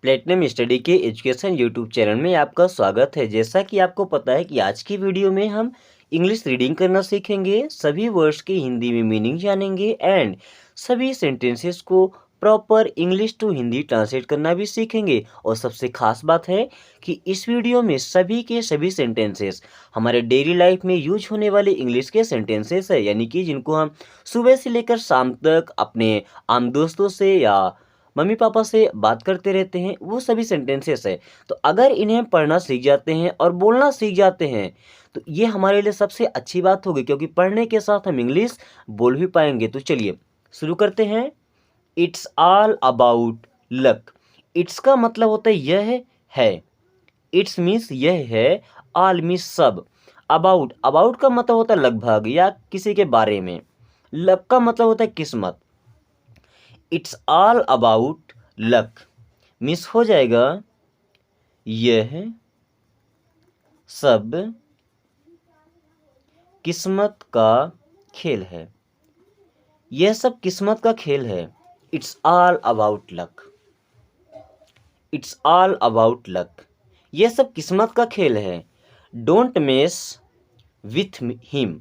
Platinum study के education YouTube channel में आपका स्वागत है। जैसा कि आपको पता है कि आज की वीडियो में हम इंग्लिश रीडिंग करना सीखेंगे, सभी वर्ड्स की हिंदी में मीनिंग जानेंगे एंड सभी सेंटेंसेस को proper English to Hindi translate करना भी सीखेंगे। और सबसे खास बात है कि इस वीडियो में सभी के सभी सेंटेंसेस हमारे डेली लाइफ में यूज होने वाले इंग्लिश के सेंटेंसेस है, यानी कि जिनको हम सुबह से लेकर शाम तक अपने आम दोस्तों से या मम्मी पापा से बात करते रहते हैं, वो सभी सेंटेंसेस है। तो अगर इन्हें पढ़ना सीख जाते हैं और बोलना सीख जाते हैं तो ये हमारे लिए सबसे अच्छी बात होगी, क्योंकि पढ़ने के साथ हम इंग्लिश बोल भी पाएंगे। तो चलिए शुरू करते हैं। It's all about luck. It's का मतलब होता है यह है। इट्स मीन्स यह है, ऑल मीन्स सब। अबाउट, अबाउट का मतलब होता है लगभग या किसी के बारे में। लक का मतलब होता है किस्मत। It's all about luck miss हो जाएगा यह सब किस्मत का खेल है। यह सब किस्मत का खेल है। It's all about luck. It's all about luck. यह सब किस्मत का खेल है। Don't mess with him.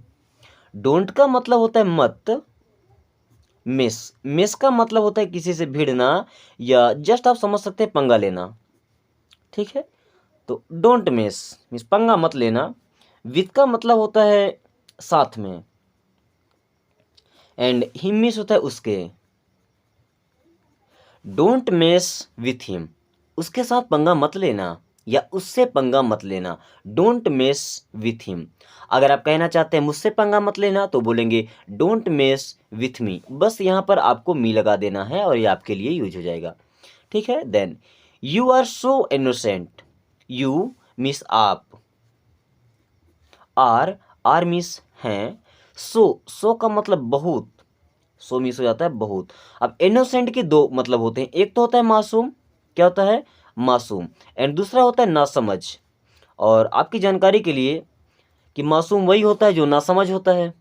Don't का मतलब होता है मत। मिस, मिस का मतलब होता है किसी से भिड़ना या जस्ट आप समझ सकते हैं पंगा लेना। ठीक है, तो डोंट मिस मीन्स पंगा मत लेना। विथ का मतलब होता है साथ में एंड हिम मीन्स होता है उसके। डोंट मेस विथ हिम, उसके साथ पंगा मत लेना या उससे पंगा मत लेना। Don't mess with him. अगर आप कहना चाहते हैं मुझसे पंगा मत लेना तो बोलेंगे डोंट मेस विथ मी। बस यहाँ पर आपको मी लगा देना है और ये आपके लिए यूज हो जाएगा। ठीक है, then you are so innocent. You means आप, आर, आर मिस हैं, सो का मतलब बहुत, सो मिस हो जाता है बहुत। अब इनोसेंट के दो मतलब होते हैं, एक तो होता है मासूम, क्या होता है मासूम, एंड दूसरा होता है नासमझ। और आपकी जानकारी के लिए कि मासूम वही होता है जो नासमझ होता है।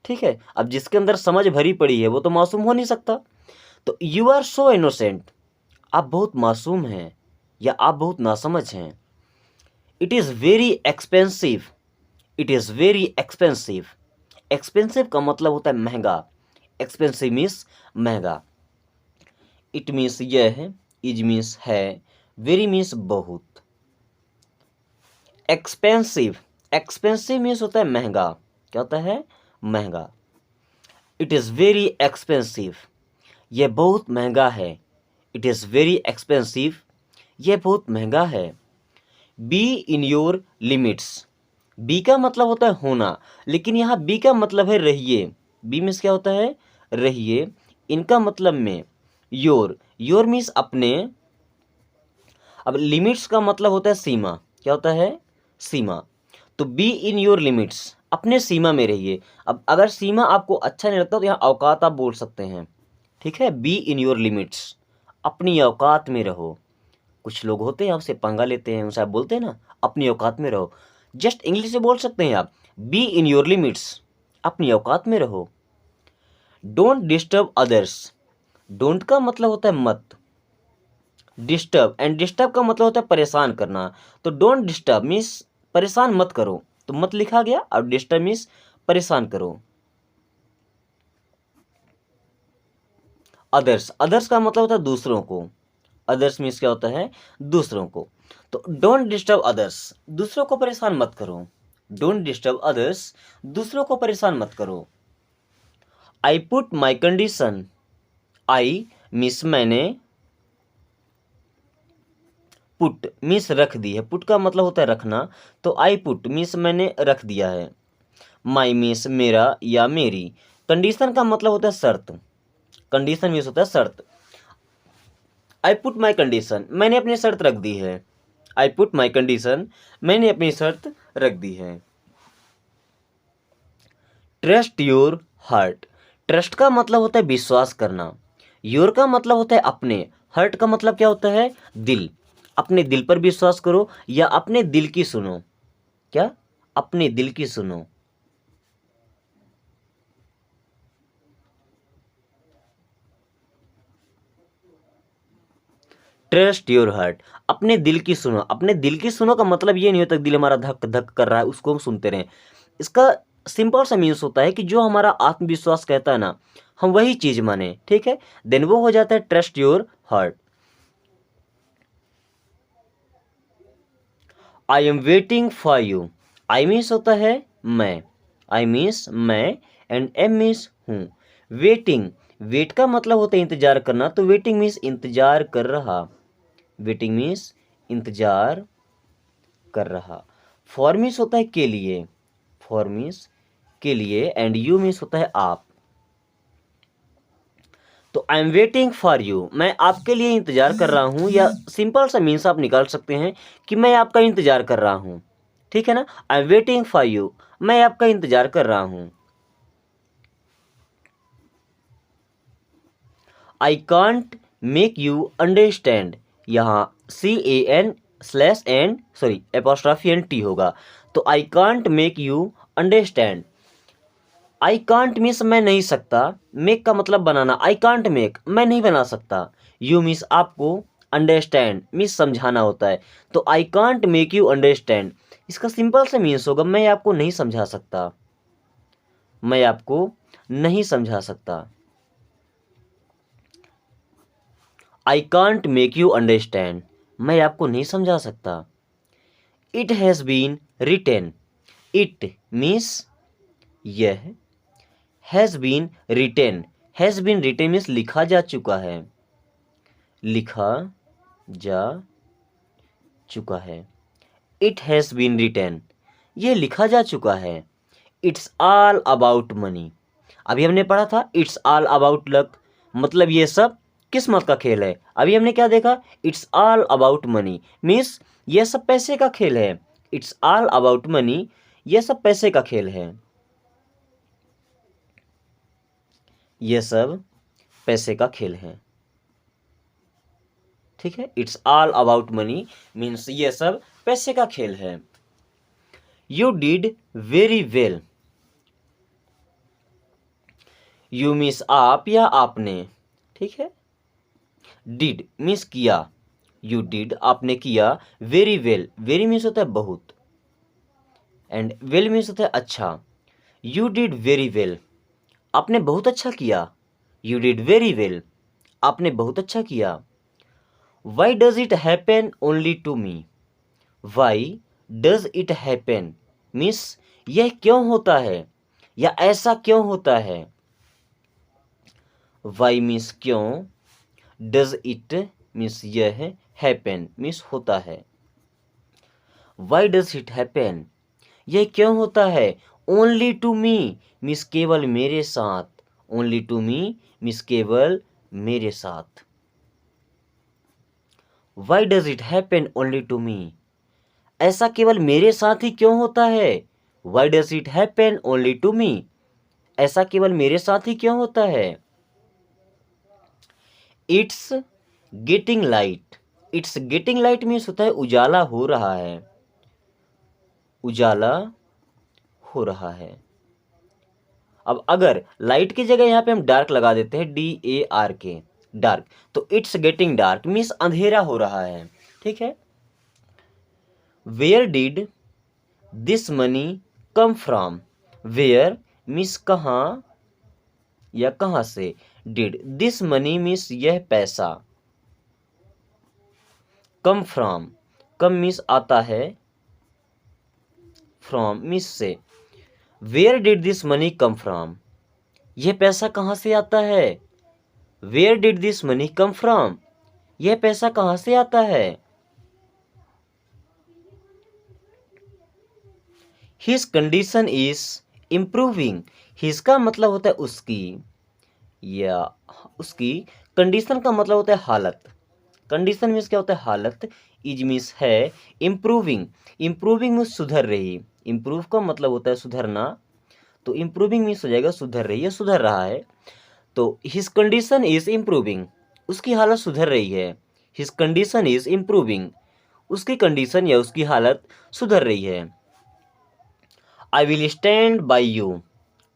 ठीक है, अब जिसके अंदर समझ भरी पड़ी है वो तो मासूम हो नहीं सकता। तो यू आर सो इनोसेंट, आप बहुत मासूम हैं या आप बहुत नासमझ हैं। It is very expensive. It is very expensive. Expensive का मतलब होता है महंगा। एक्सपेंसिव मीन्स महंगा। इट मीन्स यह है, इज मीन्स है, वेरी मीन्स बहुत। एक्सपेंसिव, एक्सपेंसिव मीन्स होता है महंगा। क्या होता है महंगा। इट इज़ वेरी एक्सपेंसिव, यह बहुत महंगा है। इट इज़ वेरी एक्सपेंसिव, यह बहुत महंगा है। Be in your limits. Be का मतलब होता है होना, लेकिन यहाँ बी का मतलब है रहिए। बी मीन्स क्या होता है रहिए। इनका मतलब में योर, योर मीन्स अपने। अब लिमिट्स का मतलब होता है सीमा। क्या होता है सीमा। तो बी इन योर लिमिट्स, अपने सीमा में रहिए। अब अगर सीमा आपको अच्छा नहीं लगता तो यहाँ औकात आप बोल सकते हैं। ठीक है, बी इन योर लिमिट्स, अपनी औकात में रहो। कुछ लोग होते हैं आपसे पंगा लेते हैं, उनसे आप बोलते हैं ना अपनी औकात में रहो। जस्ट इंग्लिश में बोल सकते हैं आप बी इन योर लिमिट्स, अपनी औकात में रहो। Don't disturb others. डोंट का मतलब होता है मत। डिस्टर्ब, एंड डिस्टर्ब का मतलब होता है परेशान करना। तो डोंट डिस्टर्ब मीन्स परेशान मत करो, तो मत लिखा गया, और डिस्टर्ब मीन्स परेशान करो। अदर्स, अदर्स का मतलब होता है दूसरों को। अदर्स मीन्स क्या होता है दूसरों को। तो डोंट डिस्टर्ब अदर्स, दूसरों को परेशान मत करो। डोंट डिस्टर्ब अदर्स, दूसरों को परेशान मत करो। I put my condition. I means मैंने, पुट मीन्स रख दी है। पुट का मतलब होता है रखना, तो आई पुट मीन्स मैंने रख दिया है। माई मीन्स मेरा या मेरी। कंडीशन का मतलब होता है शर्त। कंडीशन मीन्स होता है शर्त। आई पुट माई कंडीशन, मैंने अपनी शर्त रख दी है। आई पुट माई कंडीशन, मैंने अपनी शर्त रख दी है। Trust your heart. ट्रस्ट का मतलब होता है विश्वास करना। योर का मतलब होता है अपने। हार्ट का मतलब क्या होता है दिल। अपने दिल पर विश्वास करो या अपने दिल की सुनो। क्या, अपने दिल की सुनो। ट्रस्ट योर हार्ट, अपने दिल की सुनो। अपने दिल की सुनो का मतलब ये नहीं होता कि दिल हमारा धक धक कर रहा है उसको हम सुनते रहें। इसका सिंपल सा मीन्स होता है कि जो हमारा आत्मविश्वास कहता है ना, हम वही चीज माने, ठीक है, देन वो हो जाता है trust your heart. I am waiting for you, I means होता है मैं, आई मीन्स मैं, एंड एम मीन्स हूँ। वेटिंग, वेट का मतलब होता है इंतजार करना, तो वेटिंग मीन्स इंतजार कर रहा, वेटिंग मीन्स इंतजार कर रहा। फॉर मीन्स होता है के लिए, फॉर मीन्स के लिए, एंड यू मीन्स होता है आप। तो आई एम वेटिंग फॉर यू, मैं आपके लिए इंतजार कर रहा हूं, या सिंपल सा मीन्स आप निकाल सकते हैं कि मैं आपका इंतजार कर रहा हूं, ठीक है ना। I am waiting for you, मैं आपका इंतजार कर रहा हूं। I can't make you understand, यहाँ CAN/N sorry apostrophe N T होगा, तो I can't make you understand. I can't means मैं नहीं सकता, मेक का मतलब बनाना, आई कांट मेक मैं नहीं बना सकता, यू मीन्स आपको, अंडरस्टैंड मीन्स समझाना होता है, तो I can't make you understand इसका सिंपल से मीन्स होगा मैं आपको नहीं समझा सकता, मैं आपको नहीं समझा सकता। I can't make you understand, मैं आपको नहीं समझा सकता। It has been written, it means यह, has been written, has been written means लिखा जा चुका है, लिखा जा चुका है। इट हैज़ बीन रिटेन, ये लिखा जा चुका है। इट्स ऑल अबाउट मनी, अभी हमने पढ़ा था इट्स ऑल अबाउट लक, मतलब ये सब किस्मत का खेल है। अभी हमने क्या देखा, it's all about money means ये सब पैसे का खेल है, इट्स ऑल अबाउट मनी ये सब पैसे का खेल है, ये सब पैसे का खेल है, ठीक है। It's all about money means ये सब पैसे का खेल है। You did very well, you means आप या आपने, ठीक है। डिड मीन्स किया, यू डिड आपने किया, वेरी वेल, वेरी मीन्स होता है बहुत, एंड वेल मीन्स होता है अच्छा। यू डिड वेरी वेल, आपने बहुत अच्छा किया, यू डिड वेरी वेल, आपने बहुत अच्छा किया। Why does it happen only to me, why does it happen means यह क्यों होता है या ऐसा क्यों होता है। वाई मीन्स क्यों, डज इट मीन्स यह, हैपन मीन्स होता है। वाई डज इट हैपन, यह क्यों होता है। ओनली टू मी मीन्स केवल मेरे साथ, ओनली टू मी मीन्स केवल मेरे साथ। Why does it happen only to me, ऐसा केवल मेरे साथ ही क्यों होता है। Why does it happen only to me, ऐसा केवल मेरे साथ ही क्यों होता है। It's getting light, it's getting light means होता है उजाला हो रहा है, उजाला हो रहा है। अब अगर लाइट की जगह यहाँ पे हम डार्क लगा देते हैं, DARK डार्क, तो इट्स गेटिंग डार्क मीन्स अंधेरा हो रहा है, ठीक है। Where did this money come from, where means कहाँ या कहाँ से, डिड दिस मनी मीन्स यह पैसा, कम फ्रॉम, कम मीन्स आता है, फ्रॉम मीन्स से। Where did this money come from, यह पैसा कहाँ से आता है। Where did this money come from, यह पैसा कहाँ से आता है। His condition is improving, his का मतलब होता है उसकी, या उसकी, कंडीशन का मतलब होता है हालत, कंडीशन मीन्स क्या होता है हालत, इज मीन्स है, इम्प्रूविंग, इम्प्रूविंग मीन्स सुधर रही, इम्प्रूव का मतलब होता है सुधरना, तो इम्प्रूविंग मीन्स हो जाएगा सुधर रही है, सुधर रहा है। तो हिज कंडीशन इज इम्प्रूविंग, उसकी हालत सुधर रही है, हिज कंडीशन इज इम्प्रूविंग, उसकी कंडीशन या उसकी हालत सुधर रही है। आई will stand by you,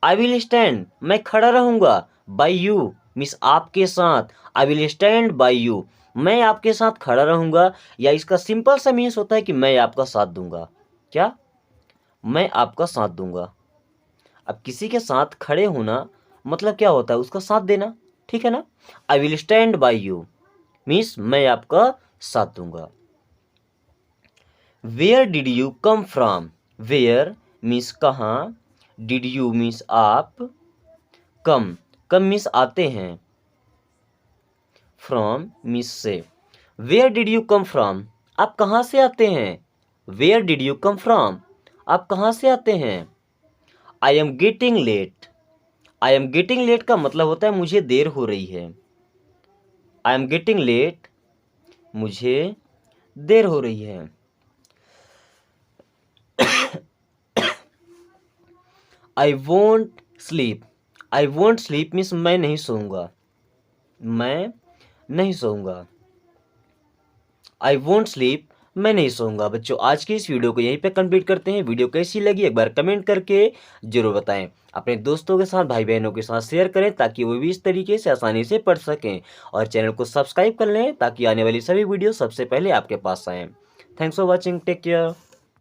I will stand मैं खड़ा रहूंगा, बाई यू मीन्स आपके साथ, आई विल स्टैंड बाई यू मैं आपके साथ खड़ा रहूँगा, या इसका सिंपल सा मीन्स होता है कि मैं आपका साथ दूंगा। क्या? मैं आपका साथ दूंगा। अब किसी के साथ खड़े होना मतलब क्या होता है? उसका साथ देना, ठीक है ना? I will stand by you means मैं आपका साथ दूंगा। Where did you come from? Where means कहाँ, डिड यू मीन्स आप, कम कम मीन्स आते हैं, फ्रॉम मीन्स से। Where did you come from? आप कहाँ से आते हैं? Where did you come from? आप कहाँ से आते हैं? I am getting late. I am getting late का मतलब होता है मुझे देर हो रही है। आई एम गेटिंग लेट, मुझे देर हो रही है। I won't sleep. I won't sleep means मैं नहीं सोऊंगा, मैं नहीं सोऊंगा। आई वोंट स्लीप, मैं नहीं सोऊंगा। बच्चों, आज की इस वीडियो को यहीं पे कंप्लीट करते हैं। वीडियो कैसी लगी एक बार कमेंट करके जरूर बताएं। अपने दोस्तों के साथ, भाई बहनों के साथ शेयर करें ताकि वो भी इस तरीके से आसानी से पढ़ सकें। और चैनल को सब्सक्राइब कर लें ताकि आने वाली सभी वीडियो सबसे पहले आपके पास आएँ। Thanks for watching, take care.